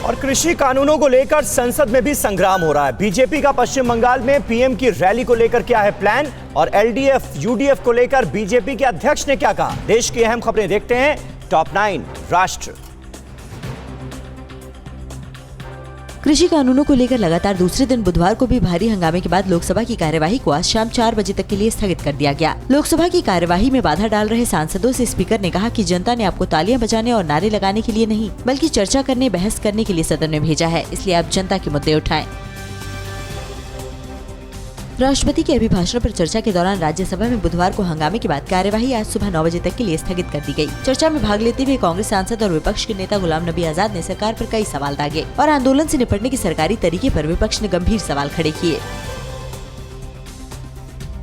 और कृषि कानूनों को लेकर संसद में भी संग्राम हो रहा है। बीजेपी का पश्चिम बंगाल में पीएम की रैली को लेकर क्या है प्लान, और एलडीएफ यूडीएफ को लेकर बीजेपी के अध्यक्ष ने क्या कहा। देश की अहम खबरें देखते हैं टॉप 9 राष्ट्र। कृषि कानूनों को लेकर लगातार दूसरे दिन बुधवार को भी भारी हंगामे के बाद लोकसभा की कार्यवाही को आज शाम 4 बजे तक के लिए स्थगित कर दिया गया। लोकसभा की कार्यवाही में बाधा डाल रहे सांसदों से स्पीकर ने कहा कि जनता ने आपको तालियां बजाने और नारे लगाने के लिए नहीं, बल्कि चर्चा करने, बहस करने के लिए सदन में भेजा है, इसलिए आप जनता के मुद्दे उठाएं। राष्ट्रपति के अभिभाषण पर चर्चा के दौरान राज्यसभा में बुधवार को हंगामे के बाद कार्यवाही आज सुबह 9 बजे तक के लिए स्थगित कर दी गई। चर्चा में भाग लेते हुए कांग्रेस सांसद और विपक्ष के नेता गुलाम नबी आजाद ने सरकार पर कई सवाल दागे और आंदोलन से निपटने के सरकारी तरीके पर विपक्ष ने गंभीर सवाल खड़े किए।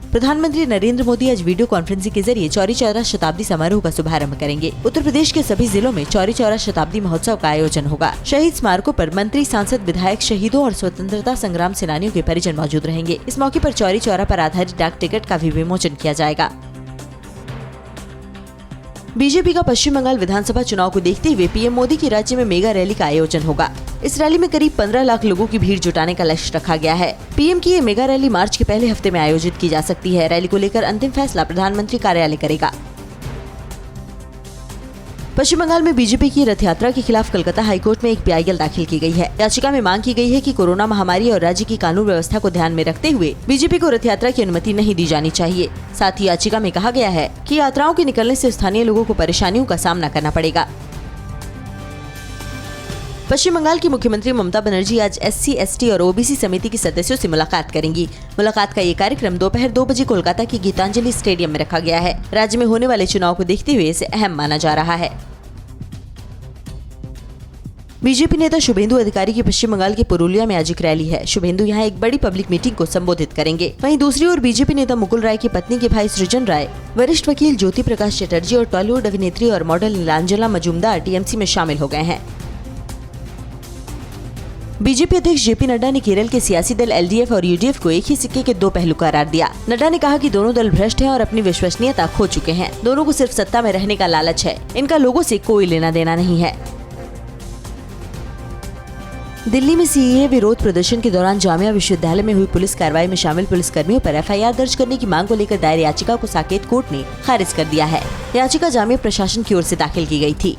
प्रधानमंत्री नरेंद्र मोदी आज वीडियो कॉन्फ्रेंसिंग के जरिए चौरी चौरा शताब्दी समारोह का शुभारंभ करेंगे। उत्तर प्रदेश के सभी जिलों में चौरी चौरा शताब्दी महोत्सव का आयोजन होगा। शहीद स्मारकों पर मंत्री, सांसद, विधायक, शहीदों और स्वतंत्रता संग्राम सेनानियों के परिजन मौजूद रहेंगे। इस मौके पर चौरी चौरा पर आधारित डाक टिकट का भी विमोचन किया जाएगा। बीजेपी का पश्चिम बंगाल विधानसभा चुनाव को देखते हुए पीएम मोदी की राज्य में मेगा रैली का आयोजन होगा। इस रैली में करीब 15 लाख लोगों की भीड़ जुटाने का लक्ष्य रखा गया है। पीएम की ये मेगा रैली मार्च के पहले हफ्ते में आयोजित की जा सकती है। रैली को लेकर अंतिम फैसला प्रधानमंत्री कार्यालय करेगा। पश्चिम बंगाल में बीजेपी की रथ यात्रा के खिलाफ कोलकाता हाईकोर्ट में एक पीआईएल दाखिल की गई है। याचिका में मांग की गई है कि कोरोना महामारी और राज्य की कानून व्यवस्था को ध्यान में रखते हुए बीजेपी को रथ यात्रा की अनुमति नहीं दी जानी चाहिए। साथ ही याचिका में कहा गया है कि यात्राओं के निकलने से स्थानीय लोगों को परेशानियों का सामना करना पड़ेगा। पश्चिम बंगाल की मुख्यमंत्री ममता बनर्जी आज SC, ST और OBC समिति के सदस्यों से मुलाकात करेंगी। मुलाकात का ये कार्यक्रम दोपहर 2 बजे कोलकाता की गीतांजलि स्टेडियम में रखा गया है। राज्य में होने वाले चुनाव को देखते हुए इसे अहम माना जा रहा है। बीजेपी नेता शुभेंदु अधिकारी की पश्चिम बंगाल के पुरुलिया में आज एक रैली है। शुभेंदु यहाँ एक बड़ी पब्लिक मीटिंग को संबोधित करेंगे। वहीं दूसरी ओर बीजेपी नेता मुकुल राय की पत्नी के भाई सृजन राय, वरिष्ठ वकील ज्योति प्रकाश चटर्जी और टॉलीवुड अभिनेत्री और मॉडल नीलांजला मजूमदार टीएमसी में शामिल हो गए हैं। बीजेपी अध्यक्ष जेपी नड्डा ने केरल के सियासी दल एलडीएफ और यूडीएफ को एक ही सिक्के के 2 पहलू करार दिया। नड्डा ने कहा कि दोनों दल भ्रष्ट हैं और अपनी विश्वसनीयता खो चुके हैं। दोनों को सिर्फ सत्ता में रहने का लालच है। इनका लोगों से कोई लेना देना नहीं है। दिल्ली में सीएए विरोध प्रदर्शन के दौरान जामिया विश्वविद्यालय में हुई पुलिस कार्रवाई में शामिल पुलिसकर्मियों पर एफआईआर दर्ज करने की मांग को लेकर दायर याचिका को साकेत कोर्ट ने खारिज कर दिया है। याचिका जामिया प्रशासन की ओर से दाखिल की गई थी।